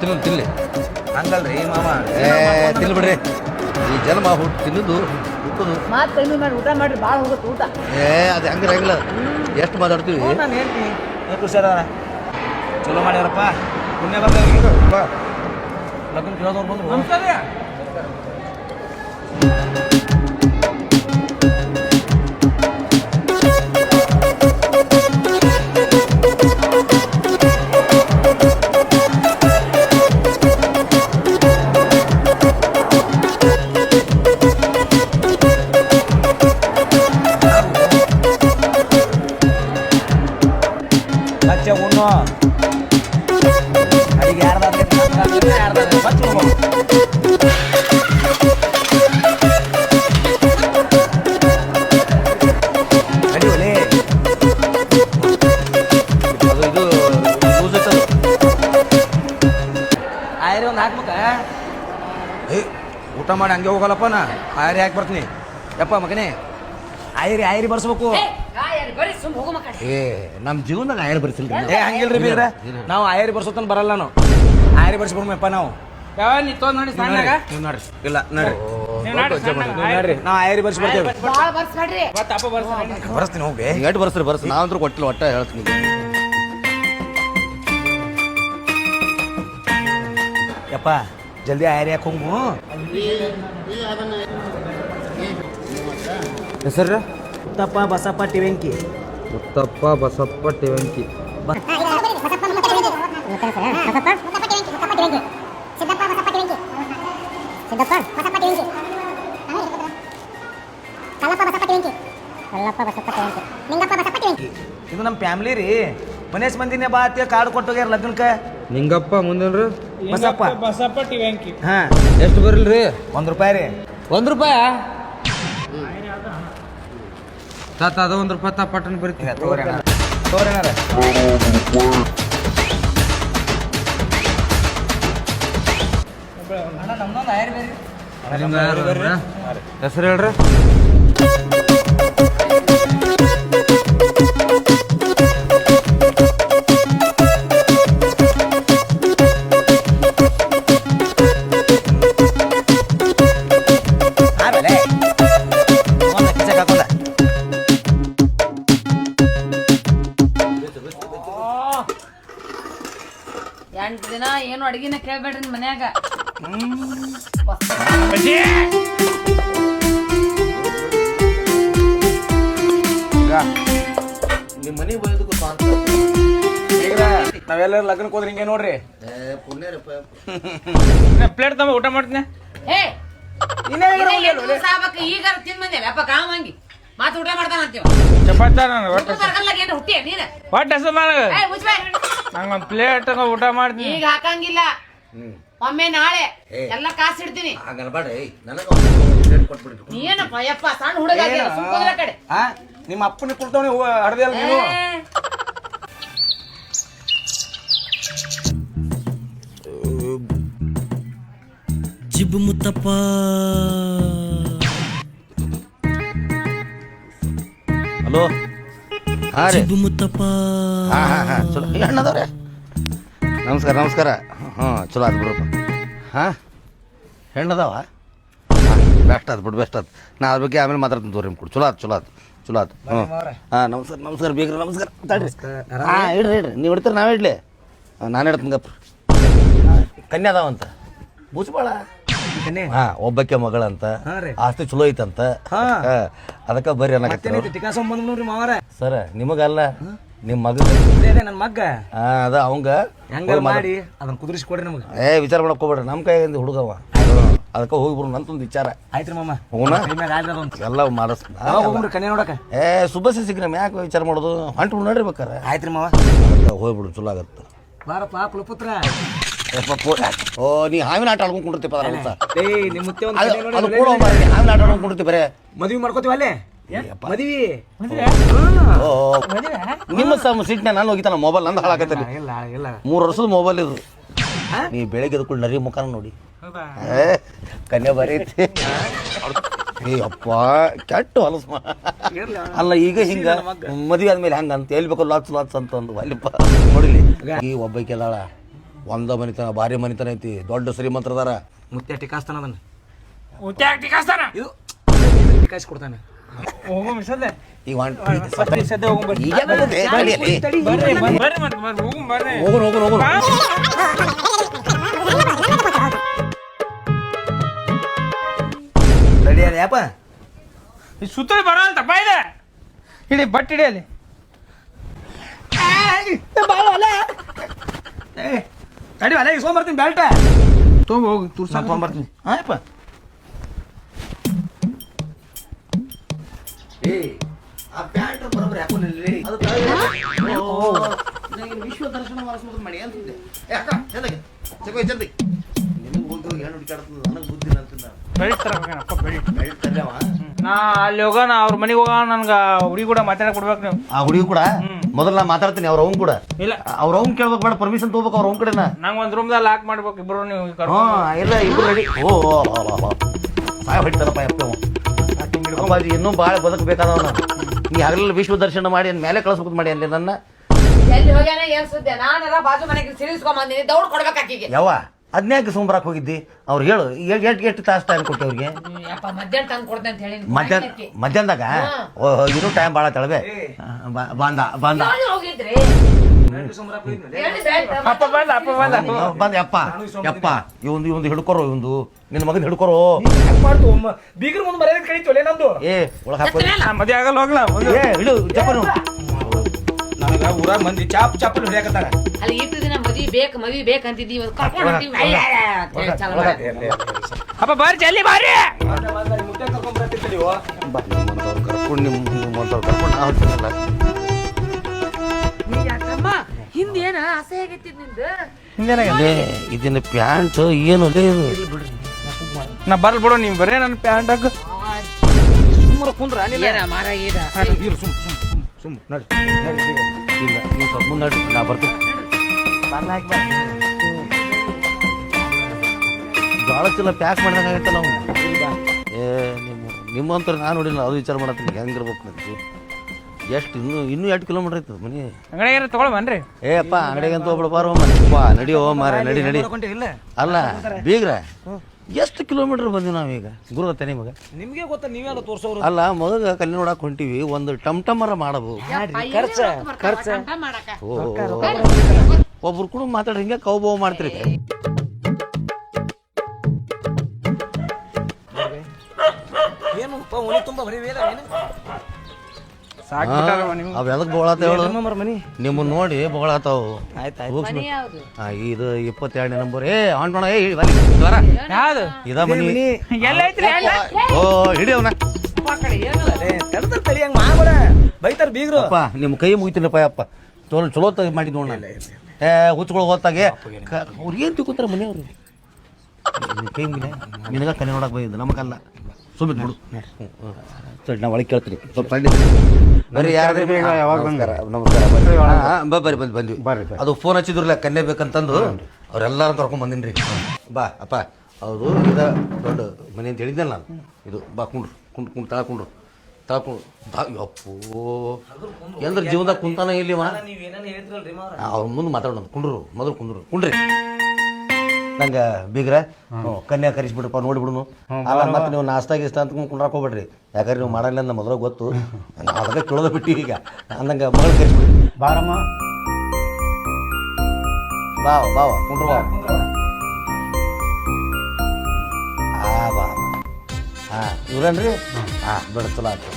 ತಿನ್ಲಿ ಹಂಗಲ್ರಿ ಮಾಮ ತಿನ್ಲಿ ಬಿಡ್ರಿ ಈ ಜನ್ಮ ಹುಟ್ಟು ತಿನ್ನೋದು ಹುಟ್ಟೋದು ಮತ್ತೆ ಮಾಡಿ ಊಟ ಮಾಡ್ರಿ ಭಾಳ ಹೋಗುತ್ತೆ ಊಟ. ಅದು ಹಂಗೆ ಆಗಿಲ್ಲ ಎಷ್ಟು ಮಾತಾಡ್ತೀವಿ. ನಾನು ಹೇಳ್ತೀನಿ ಖುಷಿಯಾರ ಚಲೋ ಮಾಡ್ಯಾರಪ್ಪ ಪುಣ್ಯ ಬಂದವ್ರಿಗೆ ಲಗ್ನ ಕೇಳೋದವ್ರು ಬಂದ್ರು. ಬಚ್ಚ ಉಣ್ಣು ಅಡಿಗೆ ಯಾರ್ದಾದ್ರೆ ಯಾರ್ದಾದ್ರೆ ಬಚ್ಚ ಉಣ್ಣು. ಅಡಿ ಒಲೆ ಅದು ಇದು ಲೂಸ್ ಐತದು. ಆಯ್ರಿ ಒಂದು ಹಾಕ್ಬೇಕ. ಏ ಊಟ ಮಾಡಿ ಹಂಗೆ ಹೋಗಲ್ಲಪ್ಪ ನಾ ಆಯ್ರಿ ಹಾಕಿ ಬರ್ತೀನಿ. ಯಪ್ಪ ಮಗನೇ ಆಯ್ರಿ ಬರ್ಸ್ಬೇಕು. ಏ ನಮ್ಮ ಜೀವನದಾಗ ಆಯರ್ ಬರ್ಸಿಲ್ರಿ. ಏ ಹಂಗಿಲ್ರಿ ಬೀಗ್ರ ನಾವು ಆಯರಿ ಬರ್ಸೋತನ ಬರಲ್ಲ ನಾವು ಆಯರಿ ಬರ್ಸ್ಬಿಡ್ಮಪ್ಪ ನಾವು. ನೀ ತೊಗೊಂಡ್ ನೋಡಿ ಸಣ್ಣಗ ನೀವು ನೋಡ್ರಿ ಇಲ್ಲ ನೋಡ್ರಿ ನೀವು ನೋಡ್ರಿ ನಾವು ಆಯರಿ ಬರ್ಸಿ ಬರ್ತೇವೆ. ಭಾಳ ಬರ್ಸ್ಬೇಡ್ರಿ. ಬರ್ಸ್ತೀನಿ ಹೋಗಿ ಎಷ್ಟು ಬರ್ಸ್ರಿ ನಾವಂದ್ರೂ ಕೊಟ್ಟಿಲ್ಲ ಒಟ್ಟ ಹೇಳ್ತೀನಿ. ಯಪ್ಪ ಜಲ್ದಿ ಆಯರಿ ಹಾಕಿ ಹೋಗು. ಹೆಸರು ಉತ್ತಪ್ಪ ಬಸಪ್ಪ ಟಿವೆಂಕಿ. ಉತ್ತಪ್ಪ ಬಸಪ್ಪ ಟಿವಂಕಿ. ಇದು ನಮ್ಮ ಫ್ಯಾಮಿಲಿ ರೀ. ಮನೇಶ್ ಮಂದಿನೇ ಬಾ ಅಂತ ಕಾರ್ಡ್ ಕೊಟ್ಟೋಗ್ಯಾರ ಲಗ್ನಕ್ಕೆ. ನಿಂಗಪ್ಪ ಮುಂದೇನ್ರಿ ಬಸಪ್ಪ ಟಿವೆಂಕಿ. ಹಾ ಎಷ್ಟು ಬರಲ್ರಿ? ₹1 ರೀ. ₹1 ತಾತ ಅದು ₹1 ತಾ ಪಟ್ಟಣ ಬರ್ತೀವಿ. ತೋರೇನಾರ ಹೆಸರು ಹೇಳ್ರಿ. ಎಂಟು ದಿನ ಏನು ಅಡಿಗೆನ ಕೇಳ್ಬೇಡ್ರಿ ಮನ್ಯಾಗ. ನಿಮ್ಮ ಮನೆ ಬಯೋದಕ್ಕೂ ಸ್ವಾಂತ ನಾವೆಲ್ಲರೂ ಲಗ್ನಕ್ಕೆ ಹೋದ್ರೆ ಹಿಂಗೆ ನೋಡ್ರಿ. ಪ್ಲೇಟ್ ತಮ್ಮ ಊಟ ಮಾಡ್ತೀನಿ. ಈಗ ತಿಂದ್ ಬಂದೇವೆ ಅಪ್ಪ ಕಾಮ ಹಂಗಿ ಮಾತು ಊಟ ಮಾಡ್ತಾನ ಅಂತೀವ. ಹುಟ್ಟಿ ನೀನು ಒಟ್ಟು ಹೆಸರು ನಂಗೊಂದು ಪ್ಲೇಟ್ ಊಟ ಮಾಡ್ತೀನಿ. ಈಗ ಹಾಕಂಗಿಲ್ಲ, ಒಮ್ಮೆ ನಾಳೆ ಎಲ್ಲ ಕಾಸು ಇಡ್ತೀನಿ. ಏನಪ್ಪ ಯಪ್ಪ ಸಣ್ಣ ಹುಡುಗ ಕಡೆ ನಿಮ್ಮ ಅಪ್ಪನ ಕುಡ್ತವನಿ ಹಡ್ದೆ ಅಲ್ಲ ನೀನು. ಜಿಬು ಮುತ್ತಪ್ಪ ಹಲೋ. ಹಾಂ ರೀ ಜಿಬು ಮುತ್ತಪ್ಪ. ಹಾಂ ಚಲೋ ಅಣ್ಣದವ್ರೆ ನಮಸ್ಕಾರ. ಚಲೋ ಆಯ್ತು ಬಿಡ್ರಪ್ಪ. ಹಾಂ ಹೆಣ್ಣದಾವ? ಬೆಸ್ಟ್ ಆಯ್ತು ಬಿಡು, ಬೆಸ್ಟ್ ಆಯ್ತು. ನಾ ಅದ್ರ ಬಗ್ಗೆ ಆಮೇಲೆ ಮಾತಾಡ್ತೀನಿ ತೋರಿ ನಿಮ್ಗೆ. ಚಲೋ ಆಯ್ತು ಹಾಂ ನಮಸ್ಕಾರ ಬೀಗ್ರ ನಮಸ್ಕಾರ. ಹಾಂ ಇಡ್ರಿ ನೀವು ಇಡ್ತೀರಿ ನಾವೇ ಇಡ್ಲಿ? ನಾನು ಇಡ್ತೀನಿ ಗಪ್ಪ. ಕನ್ಯಾ ಅದಾವಂತ ಬೂಸ್ಬಾಳ. ಹಾಂ ಒಬ್ಬಕ್ಕೆ ಮಗಳಂತ, ಆಸ್ತಿ ಚಲೋ ಐತಂತ. ಅದಕ್ಕೆ ಬರ್ರಿ ಅನ್ನಕತ್ತೀರಿ ಸರ. ನಿಮಗಲ್ಲ ನಿಮ್ಮ ಮಗ ನನ್ನ ಮಗ್ಗ ಅದ ಅವಂಗ ಹೆಂಗ ಮಾಡಿ ಅದನ್ನ ಕುದುರಿಸ್ಕೊಡ್ರಿ ನಮಗೆ. ವಿಚಾರ ಮಾಡಕ್ ಹೋಗ್ಬೇಡ್ರಿ, ನಮ್ಮ ಕೈಯಿಂದ ಹುಡುಗವ. ಅದಕ್ಕೆ ಹೋಗ್ಬಿಡು ನಂತೊಂದು ವಿಚಾರ. ಆಯ್ತ್ರಿ ಮಾಮ ಎಲ್ಲ ಮಾಡಿಸ್ ಕನ್ಯಾ ನೋಡಕ. ಸುಬ್ಬಸ ಸಿಗ್ರಿ ಯಾಕೆ ವಿಚಾರ ಮಾಡೋದು? ಹೊಂಟು ನೋಡ್ರಿ ಬೇಕಾರೆ. ಆಯ್ತ್ರಿ ಮಾವ ಹೋಗ್ಬಿಡು ಚಲೋ ಆಗತ್ತ. ಬಾರಪ್ಪ ಕುಲಪುತ್ರ. ಓ ನೀ ಹಾವಿನ ಆಟ ಆಡ್ಕೊಂಡು ಕುಂಡಿರ್ತಿ ನಿಮ್ಮ ಹಾವಿನ ಆಟ ಆಡ್ಕೊಂಡು ಕುಂಡಿರ್ತಿ ಬರೇ. ಮದ್ವಿ ಮಾಡ್ಕೋತೀವ ಅಲ್ಲೇ ಮದ್ವಿ. ನಿಮ್ಮ ಸಿಟ್ನ ನಾನು ಹೋಗಿತ್ತಾನ ಮೊಬೈಲ್ ನಂದು ಹಾಳಾಕತ್ತಲ್ಲಿ. 3 ವರ್ಷದ ಮೊಬೈಲ್ ಇದು. ನೀ ಬೆಳಗ್ಗೆ ಎದ್ಕೊಂಡು ನರಿ ಮುಖಾನ ನೋಡಿ. ಕನ್ಯಾ ಬರೀ ಐತಿ. ಅಪ್ಪ ಕೆಟ್ಟ ಹೊಲಸ ಅಲ್ಲ. ಈಗ ಹಿಂಗ ಮದ್ವೆ ಆದ್ಮೇಲೆ ಹಂಗಂತ ಎಲ್ಲಿ ಬೇಕು ಲಾಟ್ಸ್ ಅಂತ ಒಂದು ಅಲ್ಲಿಪ್ಪ ನೋಡಿಲಿ. ಈ ಒಬ್ಬಾಕಿ ಅದಾಳ ಒಂದ ಮನಿತನ ಭಾರಿ ಮನಿತನ ಐತಿ ದೊಡ್ಡ ಶ್ರೀಮಂತರದಾರ ಮುತ್ಯ ಟಿಕಾಸ್ತಾನ ಅದನ್ನ ಟಿಕಾಸ್ತಾನ ಇದು ಟಿಕಾಸ್ ಕೊಡ್ತಾನೆ ಹೋಗೋ ಮಿಸದೆ ಈಗ ಸದ್ಯ ಹೋಗು ಬರ್ರಿ ಬರ್ರಿ ಮತ್ತೆ ಬರ್ರಿ ಹೋಗು ಬರ್ರಿ ಹೋಗೋಣ ರೆಡಿ ಅದ ಯಪ್ಪ ಈ ಸುತ್ತಲಿ ಬರಲ್ಲ ತಪ್ಪ ಇದೆ ಇಡಿ ಬಟ್ ಹಿಡಿಯಲಿ ತಡಿ ಅಲ್ಲ ಇಸ್ಕೊಂಬರ್ತೀನಿ ಬೆಲ್ಟ ತೊಗೊಂಡು ಹೋಗಿ ತುರ್ಸ ತೊಗೊಂಬರ್ತೀನಿ ಹಾಯಪ್ಪ ವಿಶ್ವ ದರ್ಶನ ಮಾಡಿಸ್ಬೋದು ಮಾಡಿ ಅಂತಿದ್ದೆ ನನಗೆ ಬುದ್ಧಿ ಬೆಳಿತಾರಪ್ಪ ನಾ ಅಲ್ಲಿ ಹೋಗೋಣ ಅವ್ರ ಮನೆಗೆ ಹೋಗೋಣ ನನ್ಗೆ ಹುಡುಗಿ ಕೂಡ ಮಾತಾಡಕ್ ಕೊಡ್ಬೇಕು ನೀವು ಆ ಹುಡುಗಿ ಕೂಡ ಮೊದಲು ನಾ ಮಾತಾಡ್ತೀನಿ ಅವ್ರ ಅವ್ನ್ ಕೂಡ ಇಲ್ಲ ಅವ್ರ ಅವ್ನ್ ಕೇಳ್ಬೇಕು ಬೇಡ ಪರ್ಮಿಷನ್ ತಗೋಬೇಕು ಅವ್ರ ಅವ್ನ ಕಡೆನ ನಂಗೆ ಒಂದು ರೂಮ್ದಾಗ ಲಾಕ್ ಮಾಡ್ಬೇಕು ಇಬ್ರು ನೀವು ಇಲ್ಲ ಇಬ್ರು ರೆಡಿ ಸಾಯ ಹೊಡಿತಾರಪ್ಪ ಅಪ್ಪಾಜಿ ಇನ್ನೂ ಭಾಳ ಬದುಕಬೇಕಾದವನ ನೀ ಹಗಲೆಲ್ಲ ವಿಶ್ವ ದರ್ಶನ ಮಾಡಿ ಅಂದ ಮೇಲೆ ಕಳಿಸ್ಬೇಕು ಮಾಡಿ ಅಲ್ಲಿ ನನ್ನ ಎಲ್ಲಿ ಹೋಗ್ಯಾನ ಏನ್ ಸುದ್ದಿ ನಾನೆಲ್ಲ ಬಾಜು ಮನೆಗೆ ಸಿರಿಸ್ಕೊಂಡ್ ಬಂದಿನಿ ದೌಡ್ ಕೊಡ್ಬೇಕು ಆಕಿಗೆ ಯಾವ ಅದ್ನ್ಯಾಕೆ ಸೋಮವಾರಕ್ಕೆ ಹೋಗಿದ್ದಿ ಅವ್ರು ಹೇಳು ಎಷ್ಟು ತಾಸು ಟೈಮ್ ಕೊಟ್ಟು ಅವ್ರಿಗೆ ಯಪ್ಪ ಮಧ್ಯಾಹ್ನ ತಂದು ಕೊಡ್ತೇನೆ ಅಂತ ಹೇಳಿ ಮಧ್ಯಾಹ್ನದಾಗ ಇನ್ನೂ ಟೈಮ್ ಭಾಳ ತಳವೆ ಬಂದ ಹೋಗಿದ್ರಿ ಅಪ್ಪ ಬಂದ ಯಪ್ಪ ಇವಂದು ಹಿಡ್ಕೊರೋ ಇವಂದು ನಿನ್ನ ಮಗನ ಹಿಡ್ಕೊರೋ ಮಾಡ್ತು ಬೀಗ್ರ ಮುಂದೆ ಮರ್ಯಾದೆ ಕಳಿತೋಲೆ ನಂದು ಒಳಗೆ ಹಾಕೋ ಮದುವೆ ಆಗಲ್ಲ ಹೋಗ್ಲಾ ಹಿಡು ಚಪ್ಪನು ನನಗ ಊರಾಗ ಮಂದಿ ಚಾಪಲ್ ಹೊಡ್ಯಾಕತ್ತಾರ ಅಲ್ಲಿ ಇಟ್ಟು ದಿನ ಮದ್ವಿ ಬೇಕಂತಿದ್ದೀವಿ ಕರ್ಕೊಂಡು ಹೋಗ್ತೀವಿ ಅಪ್ಪ ಬರ್ರಿ ಜಲ್ದಿ ಬರ್ರಿ ಮುಟ್ಟೆ ಕರ್ಕೊಂಡ್ ಬರ್ತಿರ್ತೀವಿ ಕರ್ಕೊಂಡು ನಾವು ಹೋಗ್ತೀನಲ್ಲ ಯಾಕಮ್ಮ ಹಿಂದೇನ ಅಸಹ್ಯ ಆಗೈತಿ ನಿಂದ ಇದನ್ನ ಪ್ಯಾಂಟ್ ಏನು ನಾ ಬರ್ಲ್ ಬಿಡು ನೀವು ಬರ್ರಿ ನನ್ನ ಪ್ಯಾಂಟ್ ಹಾಕ ಸುಮ್ಮನೆ ಕುಂದ್ರ ಏನ ಮಾರ ಏನ ಸುಮ್ ನಡಿ ಇಲ್ಲ ನೀವು ಸ್ವಲ್ಪ ಮುಂದೆ ನಡಿ ನಾ ಬರ್ತೀನಿ ಜೋಳ ಚೀಲ ಪ್ಯಾಕ್ ಮಾಡ್ದಂಗಾಗೈತಲ್ಲ ಅವ್ನು ನಿಮ್ಮಂತರ ನಾನು ನೋಡಿಲ್ಲ ಅದು ವಿಚಾರ ಮಾಡತ್ತೀನಿ ಹೆಂಗಿರ್ಬೇಕು ನನಗೆ ಎಷ್ಟು ಇನ್ನೂ 2 ಕಿಲೋಮೀಟರ್ ಐತದ ಮನೆ ಅಂಗಡಿಯಾರ ತಗೊಳ್ ಬನ್ರಿ ಅಪ್ಪ ಅಂಗಡಿಗೆ ಅಂತ ಹೋಗ್ಬಿಡ್ಬಾರ ನಡಿಯೋ ಮಾರ ನಡಿ ಇಲ್ಲ ಅಲ್ಲ ಬೀಗ್ರ ಎಷ್ಟು ಕಿಲೋಮೀಟರ್ ಬಂದ್ವಿ ನಾವೀಗ ಗುರುಗತ್ತೆ ನಿಮಗೆ ನಿಮ್ಗೆ ಗೊತ್ತಾ ನೀವೆಲ್ಲ ತೋರ್ಸೋರು ಅಲ್ಲ ಮಗ ಕಲ್ಲಿ ನೋಡಕ್ ಹೊಂಟಿವಿ ಒಂದು ಟಮ್ಟಮರ ಮಾಡಬಹುದು ಒಬ್ರು ಕೂಡ ಮಾತಾಡ್ರಿ ಹಿಂಗೆ ಕೌಬೋ ಮಾಡ್ತೀರಿ ಏನು ಉನಿ ತುಂಬ ಬರೀ ವೇದ ಏನು ಅವ್ ಎದಕ್ ಬೋಳಾತಾವ ಹೇಳು ಮನಿ ನಿಮ್ಮನ್ನ ನೋಡಿ ಬೋಳಾತಾವು ಆಯ್ತು ಇದು 22ನೇ ನಂಬರ್ ಹೊಂಟೋಣ ಯಾವ್ದು ಇದ ಮನಿ ಎಲ್ಲ ಐತ್ರಿ ಓ ಹಿಡಿ ಅವನ ತಡದ ತಳಿ ಹಂಗ ಮಾಡ್ಬೇಡ ಬೈತಾರ ಬೀಗ್ರು ಅಪ್ಪ ನಿಮ್ಮ ಕೈ ಮುಗಿತೀನಪ್ಪ ಅಪ್ಪ ಚಲೋ ಮಾಡಿ ನೋಡ ಹುಚ್ಗಳು ಹೊತ್ತಾಗೆ ಅವ್ರು ಏನು ತಿಳ್ಕೊತಾರೆ ಮನೆಯವ್ರು ಕೈ ಮುಗಿನ ನಿನಗ ಕನೆ ನೋಡಕ್ ಬಂದಿದ್ದು ನಮಗಲ್ಲ ಸುಮ್ಮನೆ ಬಿಡು ಸರಿ ನಾ ಒಳಗೆ ಕೇಳ್ತೀನಿ ಸ್ವಲ್ಪ ಬರ್ರಿ ಯಾರು ಬರ್ರಿ ಬಂದ್ವಿ ಅದು ಫೋನ್ ಹಚ್ಚಿದ್ರಲ್ಲ ಕನ್ಯೆ ಬೇಕಂತಂದು ಅವ್ರೆಲ್ಲಾರು ಕರ್ಕೊಂಡ್ ಬಂದಿನ್ರಿ ಬಾ ಅಪ್ಪ ಹೌದು ಇದ ದೊಡ್ಡ ಮನೆ ಅಂತ ಹೇಳಿದ್ನಲ್ಲ ನಾನು ಇದು ಬಾ ಕುಂಡ್ರು ತಳ್ಕೊಂಡ್ರು ಅಪ್ಪೋ ಎಂದ್ರ ಜೀವನದಾಗ ಕುಂತಾನ ಇಲ್ಲಿವ ಅವ್ರ ಮುಂದೆ ಮಾತಾಡೋಣ ಕುಂಡ್ರಿ ನಂಗೆ ಬೀಗ್ರ ಕನ್ಯಾ ಕರಿಸ್ಬಿಡ್ರಪ್ಪ ನೋಡಿಬಿಡುನು ಅಲ್ಲ ಮತ್ತೆ ನೀವು ನಾಷ್ಟಾ ಗಿಷ್ಟ ಅಂತ ಕುಂಡ್ರಾಕ್ ಹೋಗ್ಬೇಡ್ರಿ ಯಾಕಂದ್ರೆ ನೀವು ಮಾಡಲ್ಲ ಅಂತ ಮೊದಲ ಗೊತ್ತು ಅದಕ್ಕೆ ಕೇಳೋದ ಬಿಟ್ಟು ಈಗ ಅಂದಂಗೆ ಮಗಳು ಕರಿಸ್ಬಿಡ್ರಿ ಬಾರಮ್ಮ ಬಾವ ಕುಂಡ್ರು ಬಾ ಬಾ ಇವ್ರೇನ್ರಿ ಬಿಡ ಚಲೋ ಆಯ್ತು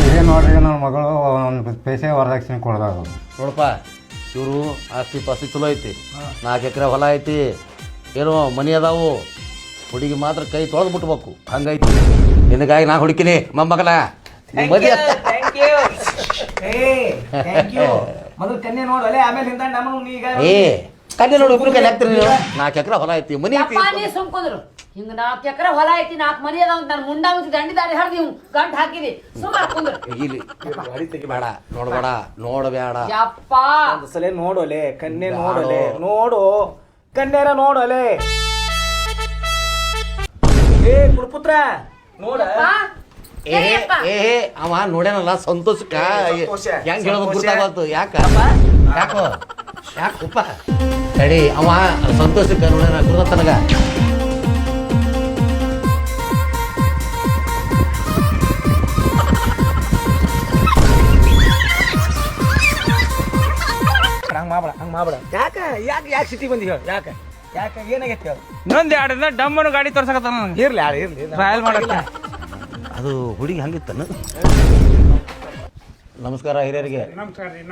ಇದೇ ನೋಡ್ರಿ ನನ್ನ ಮಗಳು ಒಂದು ಪೈಸೆ ವರದಕ್ಷಿಣೆ ಕೊಡ್ದಾಗ ನೋಡಪ್ಪ ಇವರು ಆಸ್ತಿ ಪಾಸ್ತಿ ಚಲೋ ಐತಿ 4 ಎಕರೆ ಹೊಲ ಐತಿ ಏನೋ ಮನಿ ಅದಾವು ಹುಡುಗಿ ಮಾತ್ರ ಕೈ ತೊಳೆದು ಬಿಟ್ಬೇಕು ಹಂಗೈತಿ ನಿನಗಾಗಿ ನಾ ಹುಡುಕಿನಿ ಮೊಮ್ಮಗನ ಮೊದಲು ಕನ್ಯೆ ನೋಡಲೆ ಆಮೇಲೆ ಹಿಂದ ನಮ್ಮನ್ನು ಈಗ ಕನ್ಯೆ ನೋಡಿ ಒಬ್ರು ಕೈ ಹಾಕ್ತೀರಿ ನೀವು 4 ಎಕರೆ ಹೊಲ ಐತಿ ಮನಿ ಐತಿ ಸುಮ್ಕೊಂಡ್ರು ಹಿಂಗ 4 ಎಕರೆ ಹೊಲ ಐತಿ 4 ಮನಿ ಅದಾವ ನಾನು ಮುಂಡ ಮುಂಚೆ ದಂಡಿ ದಾರಿ ಹರಿದಿ ಗಂಟು ಹಾಕಿದಿ ಸುಮಾರು ಕುಂದ್ರು ಇಲ್ಲಿ ಬೇಡ ನೋಡಬೇಡ ಯಪ್ಪ ಒಂದು ಸಲ ನೋಡೋಲೆ ಕನ್ಯೆ ನೋಡೋಲೆ ನೋಡು ಕನ್ಯರ ನೋಡೋಲೆ ಕುಲಪುತ್ರ ನೋಡ ಅವ ನೋಡ್ಯಾನಲ್ಲ ಸಂತೋಷಕ್ಕ ಹೆಂಗ್ ಹೇಳೋದು ಗುರ್ತಾಗತ್ತು ಯಾಕಪ್ಪ ತಡಿ ಅವ ಸಂತೋಷಕ್ಕೆ ನೋಡ ಕುರ್ದ ತನಗ ಹಂಗೆ ಮಾಡ್ಬೇಡ ಯಾಕೆ ಸಿಟಿ ಬಂದಿ ಹೇಳು ಯಾಕೆ ಏನಾಗೈತಿ ಹೇಳು ಇನ್ನೊಂದು 2 ದಿನ ಡಮ್ಮನು ಗಾಡಿ ತೋರ್ಸಕತ್ತಾನ ನನಗೆ ಇರ್ಲಿ ಟ್ರಯಲ್ ಮಾಡಲ್ಲ ಅದು ಹುಡುಗಿ ಹಂಗಿತ್ತನು ನಮಸ್ಕಾರ ಹಿರಿಯರಿಗೆ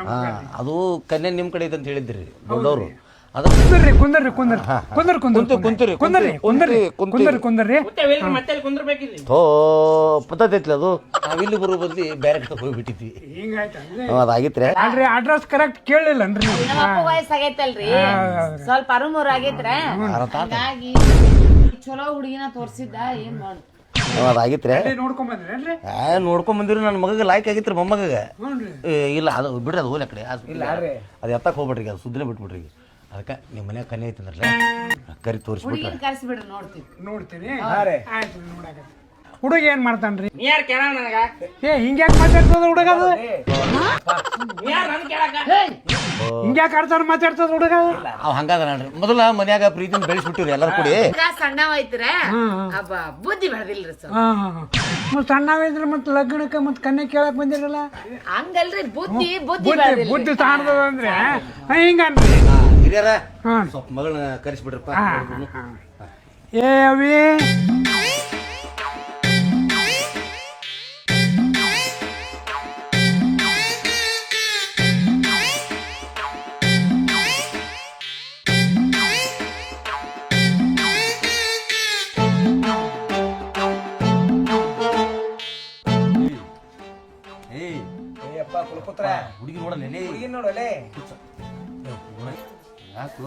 ಹಾಂ ಅದು ಕನ್ಯಾ ನಿಮ್ಮ ಕಡೆ ಇದೆ ಅಂತ ಹೇಳಿದ್ರಿ ದೊಡ್ಡವರು ಅದು ಮತ್ತೆ ಕುಂದ್ರಬೇಕಿಲ್ಲ ಥೋ ಪತ್ತೈತ್ಲಿ ಅದು ನಾವಿಲ್ಲಿ ಬರೋ ಬದ್ಲಿ ಬೇರೆ ಕಡೆ ಹೋಗ್ಬಿಟ್ಟಿದ್ವಿ ಅದಾಗಿತ್ರೆ ಅಡ್ರೆಸ್ ಕರೆಕ್ಟ್ ಕೇಳಲಿಲ್ಲನ್ರಿ ನಮ್ಮಪ್ಪ ವಯಸ್ಸಾಗೈತಲ್ರಿ ಸ್ವಲ್ಪ ಅರುಮೂರ್ ಆಗೈತ್ರ ಹಂಗಾಗಿ ಚಲೋ ಹುಡುಗಿನ ತೋರ್ಸಿದ್ದ ಏನ್ ಮಾಡು ಅದಾಗಿತ್ರೆ ನೋಡ್ಕೊಂಡ್ ಬಂದ್ರಿ ನೋಡ್ಕೊಂಡ್ ಬಂದಿರಿ ನನ್ನ ಮಗಗೆ ಲೈಕ್ ಆಗಿತ್ರಿ ಮೊಮ್ಮಗ ಇಲ್ಲ ಅದು ಬಿಡ್ರಿ ಅದು ಹೋಗ್ಲಿ ಆ ಕಡೆ ಅದು ಎತ್ತಕ್ಕೆ ಹೋಗ್ಬಿಟ್ರಿ ಅದು ಸುದ್ದಿನೇ ಬಿಟ್ಬಿಟ್ರಿ ಅದಕ್ಕೆ ನಿಮ್ಮ ಮನ್ಯಾಗ ಕನ್ಯೆ ಐತಂದ್ರಲ್ಲ ಕರಿ ತೋರಿಸ್ಬಿಟ್ರೆ ಹುಡುಗಿನ ಕರ್ಸಿಬಿಡ್ರಿ ನೋಡ್ತೀವಿ ನೋಡ್ತೀನಿ ಆಯ್ತು ನೋಡಾಕ ಹುಡುಗ ಏನ್ ಮಾಡ್ತಾನ್ರಿ ನೀ ಯಾರು ಕೇಳ ನನಗ ಹಿಂಗ್ಯಾಕ್ ಮಾತಾಡ್ತದ ಹುಡುಗ ಅದು ನೀ ಯಾರು ನನ್ ಕೇಳಕ ಹಿಂಗ್ಯಾಕ್ ಆಡ್ತಾರ ಮಾತಾಡ್ತದ ಹುಡುಗ ಅವ್ ಹಂಗಾದ ನೋಡ್ರಿ ಮೊದಲ ಮನ್ಯಾಗ ಪ್ರೀತಿನ ಬೆಳೆಸ್ಬಿಟ್ಟಿವ್ರಿ ಎಲ್ಲರೂ ಕೂಡಿ ಸಣ್ಣವ ಐತ್ರ ಅಬ್ಬ ಬುದ್ಧಿ ಬೆಳೆದಿಲ್ರಿ ಸರ್ ಮತ್ ಸಣ್ಣವಿದ್ರೆ ಮತ್ ಲಗ್ನಕ್ಕೆ ಮತ್ ಕನ್ಯೆ ಕೇಳಕ್ ಬಂದಿರಲ್ಲ ಹಂಗಲ್ರಿ ಬುದ್ಧಿ ಬುದ್ಧಿ ತಾಣದ ಅಂದ್ರೆ ಹಿಂಗನ್ರಿ ಹಿರಿಯರ ಸ್ವಲ್ಪ ಮಗಳನ್ನ ಕರೆಸ್ಬಿಡ್ರಪ್ಪ ಏ ಅವಿ ಕುಲಪುತ್ರ ಹುಡುಗಿ ನೋಡಲ್ಲ ಹುಡುಗಿನ ನೋಡಲೇ ಯಾಕು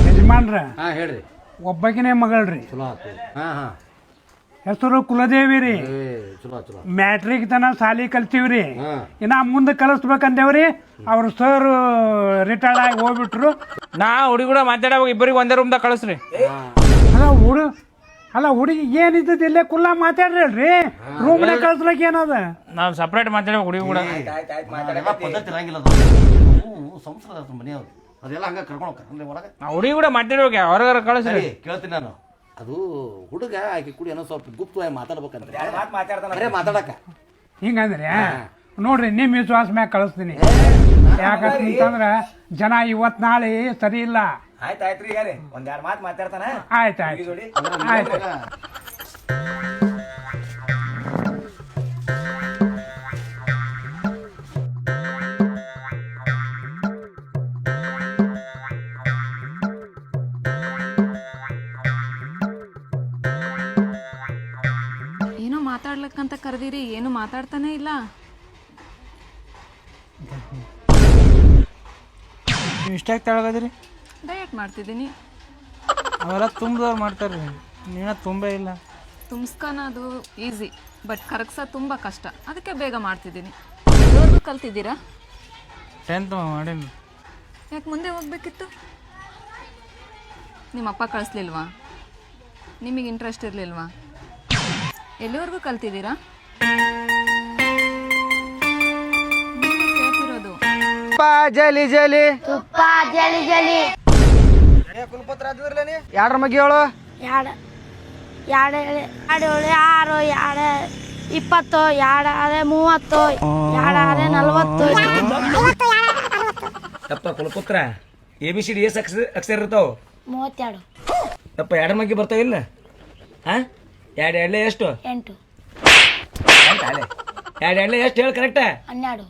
ಯಜಮಾನ್ರ ಹಾ ಹೇಳ್ರಿ ಒಬ್ಬಕಿನೇ ಮಗಳ್ರಿ ಚಲೋ ಆತು ಹಾ ಹಾ ಹೆಸರು ಕುಲದೇವಿ ರೀ ಚಲೋ ಚಲೋ ಮ್ಯಾಟ್ರಿಕ್ ತನ ಸಾಲಿ ಕಲ್ತೀವ್ರಿ ಹಾ. ಇನ್ನ ಮುಂದೆ ಕಲಿಸ್ಬೇಕಂದೇವ್ರಿ ಅವ್ರ ಸರ್ ರಿಟೈರ್ಡ್ ಆಗಿ ಹೋಗ್ಬಿಟ್ರು ನಾ ಹುಡುಗಿ ಕೂಡ ಮಾತಾಡೋವಾಗ ಇಬ್ಬರಿಗೆ ಒಂದೇ ರೂಮ್ದಾಗ ಕಳಿಸ್ರಿ ಅಲ್ಲ ಹುಡುಗಿ ಏನಿದ್ದದ ಇಲ್ಲೇ ಕುಲ್ಲ ಮಾತಾಡ್ರಿ ರೂಮ್ನ ಕಳ್ಸ್ಲಕ್ ಏನದ ನಾವು ಸಪ್ರೇಟ್ ಮಾತಾಡ್ಬೇಕು ಹುಡುಗಿ ಕೂಡ ಪದ್ಧತಿ ಇರಂಗಿಲ್ಲ ಅದು ಸಂಸ್ಕೃತ ಅದು ಮನೆಯವ್ರು ಅದೆಲ್ಲ ಹಂಗ ಕರ್ಕೊಂಡು ಹೋಗ್ತಾರೆ ಅಂದ್ರೆ ಒಳಗೆ ನಾ ಹುಡುಗಿ ಕೂಡ ಮಾತಾಡ್ಬೇಕು ಹೊರಗಾರ ಕಳಿಸ್ರಿ ಕೇಳ್ತೀನಿ ನಾನು ಅದು ಹುಡುಗ ಆಕೆ ಕೂಡಿ ಏನೋ ಸ್ವಲ್ಪ ಗುಪ್ತವಾಗಿ ಮಾತಾಡ್ಬೇಕಂದ್ರೆ ಮಾತಾಡ್ತಾನೆ ಮಾತಾಡಕ ಹಿಂಗಂದ್ರೆ ನೋಡ್ರಿ ನಿಮ್ ವಿಶ್ವಾಸ ಮ್ಯಾಗ ಕಳಿಸ್ತೀನಿ ಯಾಕಂತಂದ್ರ ಜನ ಇವತ್ ನಾಳೆ ಸರಿ ಇಲ್ಲ ಆಯ್ತಾಯ್ತ್ರಿ ಈಗ ಒಂದೆರಡು ಮಾತು ಮಾತಾಡ್ತಾನ ಆಯ್ತು ಆಯ್ತು ಆಯ್ತು ಏನೋ ಮಾತಾಡ್ಲಿಕ್ಕಂತ ಕರೆದಿರಿ ಏನು ಮಾತಾಡ್ತಾನೆ ಇಲ್ಲ. ಇಷ್ಟಾಗಿ ತೆಳಗದ್ರಿ ಡಯಟ್ ಮಾಡ್ತಿದ್ದೀನಿ. ಅವೆಲ್ಲ ತುಂಬ್ದವ್ರು ಮಾಡ್ತಾರ್ರಿ ನೀನ ತುಂಬೇ ಇಲ್ಲ. ತುಂಬಿಸ್ಕೊಳೋದು ಈಸಿ ಬಟ್ ಕರಗ್ಸೋದು ತುಂಬ ಕಷ್ಟ, ಅದಕ್ಕೆ ಬೇಗ ಮಾಡ್ತಿದ್ದೀನಿ. ಎಲ್ಲಿವರೆಗೂ ಕಲ್ತಿದ್ದೀರಾ? 10th ಮಾಡೀನಿ. ಯಾಕೆ ಮುಂದೆ ಹೋಗ್ಬೇಕಿತ್ತು? ನಿಮ್ಮ ಅಪ್ಪ ಕಳಿಸ್ಲಿಲ್ವಾ? ನಿಮಗೆ ಇಂಟ್ರೆಸ್ಟ್ ಇರಲಿಲ್ವಾ? ಎಲ್ಲಿವರೆಗೂ ಕಲ್ತಿದ್ದೀರಾ? ಕೇಳ್ತಿರೋದು ಜಲಿ ಜಲಿ ತುಪ್ಪ ಜಲಿ ಜಲಿ ಕುಲಪತ್ರ ಆದ್ರಲ್ಲ ಯಾರ ಮಗಿ ಹೇಳು ಎರಡು ಎರಡು ಎರಡು 6 2 20 2 30 2 40 ಯಪ್ಪ ಕುಲಪುತ್ರ ABCD ಎಸ್ ಅಕ್ಷರ ಇರ್ತಾವ 32 ಯಪ್ಪ ಎರಡು ಮಗಿ ಬರ್ತಾವಿಲ್ಲ ಹಾ ಎರಡು ಎಡ್ಲೆ ಎಷ್ಟು 8 ಎರಡು ಎಡ್ಲೆ ಎಷ್ಟು ಹೇಳಿ ಕರೆಕ್ಟ 12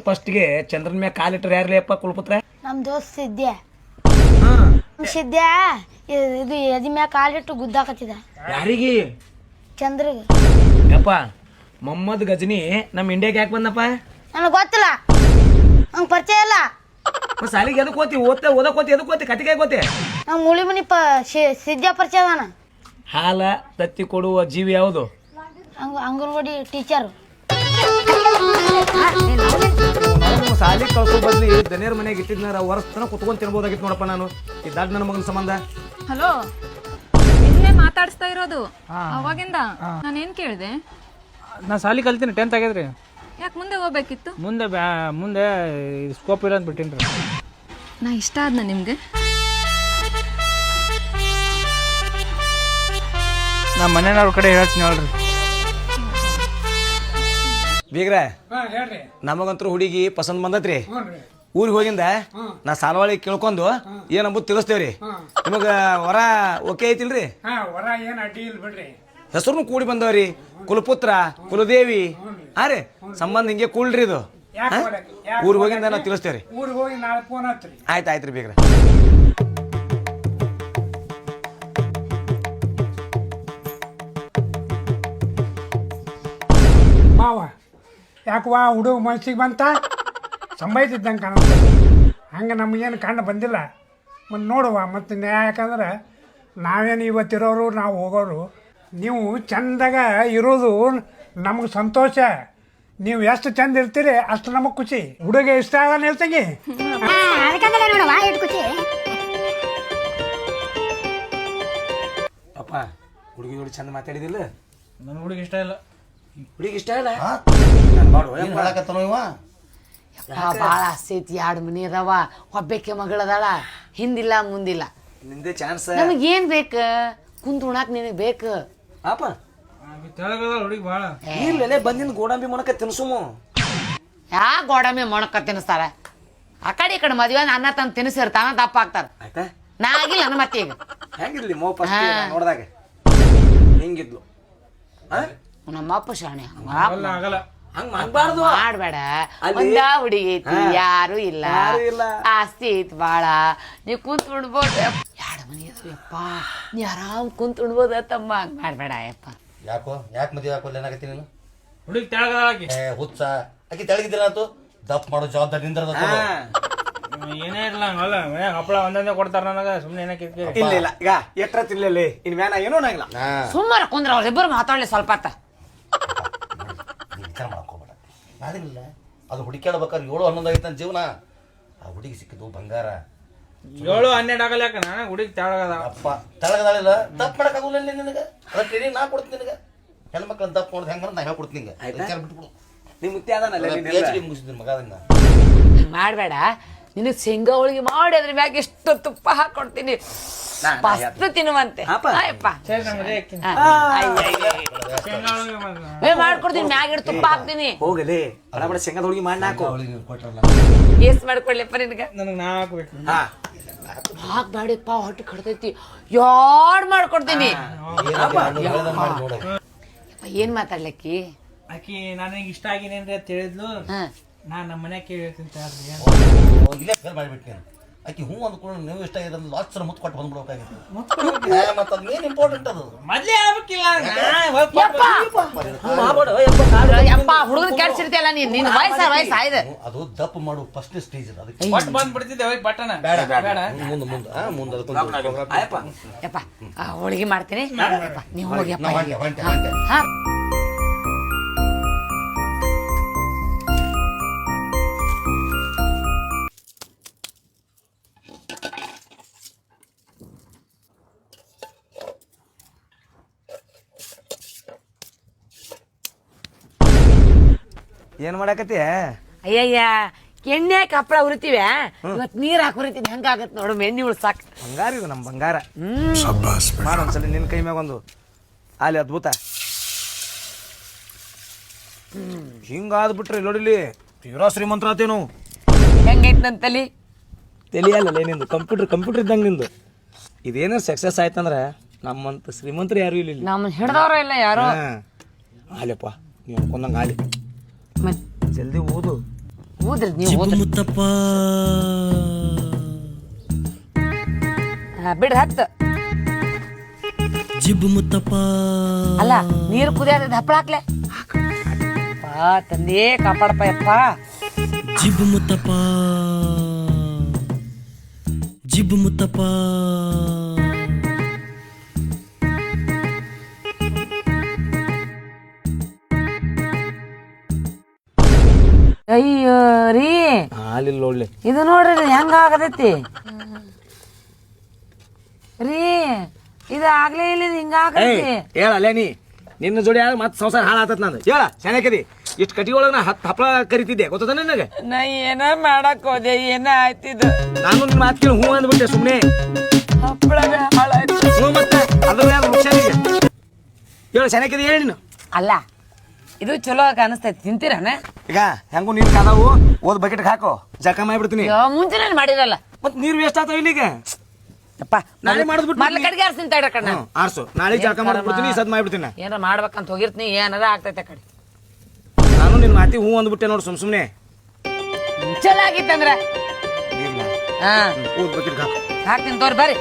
ಫಸ್ಟ್ಗೆ ಚಂದ್ರನ ಮ್ಯಾಗ ಕಾಲಿಟ್ರೆ ಯಾರ್ಲಿ ಅಪ್ಪ ಕುಲಪುತ್ರ ನಮ್ಮ ದೋಸ್ತ್ ಸಿದ್ದೆ ಸಿದ್ದೆ ಇದು ಎದಿ ಮ್ಯಾಗ ಕಾಲಿಟ್ಟು ಗುದ್ದಾಕತ್ತಿದ ಯಾರಿಗೆ ಚಂದ್ರಗ. ಯಪ್ಪ ಮೊಹಮ್ಮದ್ ಗಜನಿ ನಮ್ಮ ಇಂಡಿಯಾಗೆ ಯಾಕೆ ಬಂದಪ್ಪ ನನಗೆ ಗೊತ್ತಿಲ್ಲ, ನಂಗೆ ಪರಿಚಯ ಇಲ್ಲ. ಸಾಲಿಗೆ ಎದಕ್ಕೆ ಓದ್ತಿ ಓದಕ್ಕೆ ಓದ್ತಿ ಎದಕ್ಕೆ ಓದ್ತಿ ಕತಿಗೆ ಓದ್ತಿ ನಮ್ಮ ಮುಳಿ ಮನಿ ಸಿದ್ದೆ ಪರಿಚಯ ಅದಾನ. ಹಾಲ ತತ್ತಿ ಕೊಡುವ ಜೀವಿ ಯಾವುದು ಅಂಗನವಾಡಿ ಟೀಚರು. ಸಾಲಿಗೆ ಕಳ್ಸೋ ಬದ್ಲಿ ದನಿಯರ್ ಮನೆಗೆ ಇಟ್ಟಿದ್ನಾರ ವರ್ಷ ಕುತ್ಕೊಂಡ್ ತಿನ್ಬೋದಾಗಿತ್ತು ನೋಡಪ್ಪ ನಾನು ಈ ದಡ್ ನನ್ನ ಮಗನ ಸಂಬಂಧ. ಹಲೋ, ನಿನ್ನೆ ಮಾತಾಡಿಸ್ತಾ ಇರೋದು ಅವಾಗಿಂದ. ನಾನೇನ್ ಕೇಳಿದೆ? ನಾ ಸಾಲಿ ಕಲ್ತೀನಿ 10th ಆಗ್ಯದ್ರಿ. ಯಾಕೆ ಮುಂದೆ ಹೋಗ್ಬೇಕಿತ್ತು? ಮುಂದೆ ಸ್ಕೋಪ್ ಇಲ್ಲ ಅಂತ ಬಿಟ್ಟಿನ್ರಿ. ನಾ ಇಷ್ಟ ಆದ್ನ ನಿಮ್ಗೆ? ನಮ್ಮ ಮನೆಯವ್ರ ಕಡೆ ಹೇಳ್ತೀನಿ ನೋಡ್ರಿ. ಬೀಗ್ರ ಹಾಂ ಹೇಳ್ರಿ. ನಮಗಂತೂ ಹುಡುಗಿ ಪಸಂದ್ ಬಂದತ್ರಿ. ಹ್ಞೂ ರೀ. ಊರಿಗೆ ಹೋಗಿಂದ ನಾ ಸಾಲವಾಳಿ ಕೇಳ್ಕೊಂಡು ಏನಂಬುದು ತಿಳಿಸ್ತೇವ್ರಿ. ನಿಮಗ ವರ ಓಕೆ ಐತಿಲ್ರಿ? ಹಾಂ ಹೊರ ಏನು ಅಡ್ಡಿ ಇಲ್ಲ ಬಿಡ್ರಿ. ಹೆಸರು ಕೂಡಿ ಬಂದವ್ರಿ. ಕುಲಪುತ್ರ ಕುಲದೇವಿ ಹಾ ರೀ ಸಂಬಂಧ ಹಿಂಗೆ ಕೂಳ್ರಿ ಇದು. ಊರಿಗೆ ಹೋಗಿಂದ ನಾವು ತಿಳಿಸ್ತೇವ್ರಿ. ಊರಿಗೆ ಹೋಗಿ ನಾಳೆ ಫೋನ್ ಹಚ್ಚ್ರಿ. ಆಯ್ತು ಬೀಗ್ರ. ಮಾವ ಯಾಕವ್ವ ಹುಡುಗ ಮನ್ಸಿಗೆ ಬಂತ ಸಂಬೈತಿದ್ದಂಗೆ ಕಾಣುತ್ತೆ. ಹಂಗೆ ನಮಗೇನು ಕಂಡು ಬಂದಿಲ್ಲ. ಮತ್ತು ನೋಡುವ ಮತ್ತು ಯಾಕಂದ್ರೆ ನಾವೇನು ಇವತ್ತಿರೋರು ನಾವು ಹೋಗೋರು. ನೀವು ಚಂದಾಗ ಇರೋದು ನಮಗೆ ಸಂತೋಷ. ನೀವು ಎಷ್ಟು ಚಂದ ಇರ್ತೀರಿ ಅಷ್ಟು ನಮಗೆ ಖುಷಿ. ಹುಡುಗ ಇಷ್ಟ ಆಗಲ್ಲ ಹೇಳ್ತಂಗಿ. ಅಪ್ಪ ಹುಡುಗಿ ನೋಡಿ ಚಂದ ಮಾತಾಡಿದಿಲ್ಲ? ನನ್ನ ಹುಡುಗಿ ಇಷ್ಟ ಇಲ್ಲ. ಹುಡುಗಿ ಇಷ್ಟ ಇಲ್ಲ? ಏನು ಹೇಳಕತ್ತನೋ ಇವ? ಭಾಳ ಆಸೆ ಐತಿ. 2 ಮನಿ ಅದಾವ. ಒಬ್ಬಕ್ಕೆ ಮಗಳದಾಳ. ಹಿಂದಿಲ್ಲ ಮುಂದಿಲ್ಲ. ನಿಂದೆ ಚಾನ್ಸ್. ನಮಗೇನ್ ಬೇಕು? ಕುಂತ್ ಉಣಾಕ್ ನಿನಗೆ ಬೇಕು. ಅಪ್ಪ ತೆಳಗದ ಹುಡುಗಿ ಭಾಳ. ಇಲ್ಲೇ ಬಂದಿಂದ ಗೋಡಂಬಿ ಮುನಕ ತಿನ್ಸುಮು. ಯಾ ಗೋಡಂಬಿ ಮೊಣಕ ತಿನ್ನಿಸ್ತಾರ? ಆ ಕಡೆ ಈ ಕಡೆ ಮದ್ವೆ ಅನ್ನ ತಂದು ತಿನ್ನಿಸಿರ್ತಾನ ದಪ್ಪ ಆಗ್ತಾರ. ಆಯ್ತಾ? ನಾ ಆಗಿಲ್ಲ ನನ್ನ ಮತ್ತೆ ಈಗ ಹೆಂಗಿದ್ಲಿ ಮೋ ಫಸ್ಟ್ ನೋಡಿದಾಗ ಹೆಂಗಿದ್ಲು? ನಮ್ಮಪ್ಪ ಶಾಣೆ ಆಗಲ್ಲ ಹಂಗ ಮಾಡ್ಬಾರ್ದು. ಮಾಡ್ಬೇಡ. ಒಂದ ಹುಡುಗಿ ಐತಿ, ಯಾರು ಇಲ್ಲ, ಆಸ್ತಿ ಐತಿ ಬಾಳ. ನೀವ್ ಕುಂತ್ ಉಣ್ಬೋದು. 2 ಮನಿ ಅದಾವಪ್ಪ, ನೀ ಆರಾಮ್ ಕುಂತ್ ಉಣ್ಬೋದ ತಮ್ಮ. ಹಂಗ ಮಾಡ್ಬೇಡ ಯಪ್ಪ. ಯಾಕೆ ಮದುವೆ ಹಾಕೋಲ್ಲ ಏನಾಗತ್ತಿ ನೀನು? ಹುಡುಗಿ ತೆಳಗದಾಕಿ ಹುಚ್ಚ ಆಕಿ ತೆಳಗಿದ್ದಿಲ್ಲ ಆತು. ದಪ್ಪ ಮಾಡೋ ಜವಾಬ್ದಾರಿ ನಿಂದ್ರದ. ಏನೇ ಇರಲ್ಲ ಹಂಗಲ್ಲ. ಮನ್ಯಾಗ ಹಪ್ಪಳ ಒಂದೊಂದೇ ಕೊಡ್ತಾರ ನನಗ. ಸುಮ್ಮನೆ ಏನಕ್ಕೆ ಇಲ್ಲ ಈಗ ಎಟ್ರ ತಿನ್ಲಿಲ್ಲ ಇನ್ ಮ್ಯಾನ ಏನೋ ನಂಗಿಲ್ಲ. ಸುಮ್ಮನೆ ಕುಂದ್ರ ಅವ್ರಿಬ್ಬರು ಮಾತಾಡ್ಲಿ ಸ್ವಲ್ಪ ಹೊತ್ತ. ವಿಚಾರ ಮಾಡ್ಕೋಬೇಡ. ಅದಿಲ್ಲ ಅದು ಹುಡುಕ್ಯಾಡ್ಬೇಕಾದ್ರೆ 7-11 ಆಗೈತೆ ನನ್ನ ಜೀವನ. ಆ ಹುಡುಗಿ ಸಿಕ್ಕಿದ್ದು ಬಂಗಾರ. 7-12 ಆಗಲ್ಲ. ಯಾಕ ನನಗೆ ಹುಡುಗಿ ತೆಳಗದ. ಅಪ್ಪ ತೆಳಗದಾಳಿಲ್ಲ. ದಪ್ಪ ಮಾಡಕ್ಕಾಗಲ್ಲ ನಿನಗೆ. ಅದ್ರ ಟ್ರೈನಿಂಗ್ ನಾ ಕೊಡ್ತೀನಿ ನಿನಗೆ. ಹೆಣ್ಮಕ್ಳನ್ನ ದಪ್ಪ ಮಾಡೋದು ಹೆಂಗ ನಾ ಹೇಳ್ಕೊಡ್ತೀನಿ ನಿಂಗೆ. ವಿಚಾರ ಬಿಟ್ಬಿಡು. ನಿಮ್ ಮುತ್ತಿ ಅದನ್ನಲ್ಲ PhD ಮುಗಿಸಿದ್ದೀನಿ ಮಗ ಅದನ್ನ. ಮಾಡ್ಬೇಡ. ನಿನಗ್ ಶೇಂಗಾ ಹೋಳಿಗೆ ಮಾಡಿ ಅದ್ರ ಮ್ಯಾಗ ಎಷ್ಟು ತುಪ್ಪ ಹಾಕೊಡ್ತೀನಿ. ಮಸ್ತ್ ತಿನ್ನುವಂತೆ. ಮಾಡ್ಕೊಡ್ತೀನಿ. ಮ್ಯಾಗ ತುಪ್ಪ ಹಾಕ್ತೀನಿ. ಹೋಗಲಿ ಬಡ ಶೇಂಗಾದ ಹುಡುಗಿ ಮಾಡಿ ನಾಕು ಎಸ್ ಮಾಡ್ಕೊಡ್ಲಿಪ್ಪ ನಿನಗ. ನನಗೆ ನಾ ಹಾಕ್ಬೇಕು. ಹಾಕ್ಬೇಡಪ್ಪ, ಹೊಟ್ಟೆ ಕಡ್ತೈತಿ. ಯಾಡ್ ಮಾಡ್ಕೊಡ್ತೀನಿ. ಏನ್ ಮಾತಾಡ್ಲಕ್ಕಿ? ಆಕಿ ನನಗೆ ಇಷ್ಟ ಆಗಿನೇನ್ರಿ ಅಂತ ಹೇಳಿದ್ಲು. ನಾನ್ ನಮ್ಮ ಮನ್ಯಾಗ ಕೇಳಿ ಹೇಳ್ತೀನಿ. ಇಲ್ಲೇ ಫೇಲ್ ಮಾಡಿಬಿಟ್ಟು ಆಕಿ ಹೂ ಅಂದ್ಕೊಂಡು ನೀವು ಇಷ್ಟ ಆಗಿದ್ರೆ ಲಾಸ್ಟ್ ಮುತ್ತು ಕೊಟ್ಟು ಬಂದ್ಬಿಡ್ಬೇಕಾಗಿತ್ತು. ಮತ್ತೆ ಅದು ಏನು ಇಂಪಾರ್ಟೆಂಟ್ ಅದು. ಮೊದ್ಲೇ ಆಗ್ಬೇಕಿಲ್ಲ. ಹುಡುಗನ ಕೆಡ್ಸಿರ್ತಿಯಲ್ಲ ನೀನ್. ನಿನ್ ವಯಸ್ಸ ಆಯ್ತು. ಅದು ದಪ್ಪ ಮಾಡು ಫಸ್ಟ್ ಸ್ಟೇಜ್. ಅದಕ್ಕೆ ಬಟ್ ಬಂದ್ಬಿಡ್ತಿದ್ದೆ ಬಟ್ಟನ. ಮುಂದೆ ಯಪ್ಪ ಹೋಳಿಗೆ ಮಾಡ್ತೀನಿ. ನೀವು ಹೋಗಿಯಪ್ಪ. ಏನ್ ಮಾಡಕತ್ತಿ? ಅಯ್ಯಯ್ಯ ಎಣ್ಣೆ ಹಾಕಿ ಹಪ್ಪಳ ಉರಿತೀವಿ. ಇವತ್ತು ನೀರ್ ಹಾಕಿ ಉರಿತೀನಿ. ಹೆಂಗಾಗತ್ ನೋಡು ಎಣ್ಣೆ ಉಳ್ಸಾಕ್. ಬಂಗಾರ ಇದು ನಮ್ ಬಂಗಾರ. ಮಾಡೊಂದ್ಸಲ ನಿನ್ ಕೈ ಮ್ಯಾಗ ಒಂದು ಅಲ್ಲಿ ಅದ್ಭುತ. ಹಿಂಗಾದ್ ಬಿಟ್ರಿ ನೋಡಿಲಿ ತೀರಾ ಶ್ರೀಮಂತರ ಆತೇನು. ಹೆಂಗೈತ್ ನನ್ ತಲಿ? ತಿಳಿಯಲ್ಲ ನಿಂದು ಕಂಪ್ಯೂಟರ್ ಇದ್ದಂಗೆ ನಿಂದು. ಇದೇನೋ ಸಕ್ಸಸ್ ಆಯ್ತಂದ್ರ ನಮ್ಮಂತ ಶ್ರೀಮಂತರು ಯಾರು ಇಲ್ಲ. ನಮ್ಮನ್ನ ಹಿಡ್ದವ್ರ ಇಲ್ಲ ಯಾರು. ಆಲಪ್ಪ ನೀವು ಅನ್ಕೊಂಡಂಗ ಆಲಿ. ಜಲ್ದಿ ಓದು. ಓದ್ರಿ ನೀವು ಮುತ್ತಪ್ಪ ಬಿಡ್ರಿ ಹತ್ತು. ಜಿಬ್ ಮುತ್ತಪ್ಪ ಅಲ್ಲ ನೀರು ಕುದಿಯೋದ ಹಪ್ಪಳ ಹಾಕ್ಲೆ. ತಂದೆ ಕಾಪಾಡಪ್ಪ ಯಪ್ಪ. ಜಿಬ್ ಮುತ್ತಪ್ಪ ಜಿಬ್ ಮುತ್ತಪ್ಪ ಅಯ್ಯೋ ರೀ ಹಾಲಿಲ್ಲ ನೋಡ್ಲಿ. ಇದು ನೋಡ್ರಿ ಹೆಂಗ ಆಗತೈತಿ ರೀ. ಇದು ಆಗ್ಲೇ ಇಲ್ಲ ಹಿಂಗ ಆಗತೈತಿ. ಹೇಳಲ್ಲೇ ನಿನ್ನ ಜೋಡಿ ಮತ್ತೆ ಸಂಸಾರ ಹಾಳಾತತ್ ನಂದು ಹೇಳ ಚೆನ್ನಾಗದಿ ಇಷ್ಟು ಕಟ್ಟಿ ಒಳಗೆ ನಾ ಹಪ್ಪಳ ಕರಿತಿದ್ದೆ ಗೊತ್ತದ ನನಗೆ ನಾ ಏನ ಮಾಡಕ್ ಹೋದೆ ಏನ ಆಯ್ತಿದ್ದು ನಾನು ನಿನ್ನ ಮಾತು ಕೇಳಿ ಹ್ಞೂ ಅಂದ್ಬಿಟ್ಟೆ ಸುಮ್ಮನೆ ಹಪ್ಪಳವೇ ಹಾಳಾಯ್ತು. ಹ್ಞೂ ಮತ್ತೆ ಅದು ಯಾರು ಹುಷಾರಿಗೆ ಹೇಳು ಚೆನ್ನಾಗದಿ ಹೇಳಿ ನೀನು ಅಲ್ಲ ಇದು ಚಲೋ ಕಾಣಿಸ್ತೈತಿ ತಿಂತೀರನ ಈಗ ಹೆಂಗು ನೀರು ಕಾದಾವು ಓದ್ ಬಕೆಟ್ಗೆ ಹಾಕೋ ಜಕ ಮಾಡಿಬಿಡ್ತೀನಿ ಮುಂಚೆನೇ ಮಾಡಿರಲ್ಲ ಮತ್ತೆ ನೀರು ವೇಸ್ಟ್ ಆಗ್ತಾವ ಇಲ್ಲಿಗ ಯಪ್ಪ ನಾಳೆ ಮಾಡಿದ್ಬಿಟ್ಟು ಮೊದ್ಲ ಕಡೆಗೆ ಆರ್ಸಿನ ತಡ ಕಣ್ಣ ಆರ್ಸು ನಾಳೆ ಜಕ ಮಾಡ್ಬಿಡ್ತೀನಿ ಸದ್ ಮಾಡಿಬಿಡ್ತೀನಿ ಏನಾರ ಮಾಡ್ಬೇಕಂತ ಹೋಗಿರ್ತೀನಿ ಏನಾರ ಆಗ್ತೈತೆ ಆ ಕಡೆ ನಾನು ನಿನ್ನ ಮಾತಿ ಹ್ಞೂ ಅಂದ್ಬಿಟ್ಟೆ ನೋಡು ಸುಮ್ಮನೆ ಚಲೋ ಆಗಿತ್ತಂದ್ರ ನೀರ್ನ ಹಾ ಓದ್ ಬಕೆಟ್ಗೆ ಹಾಕು ಹಾಕ್ತೀನಿ ತೋರಿ ಬರ್ರಿ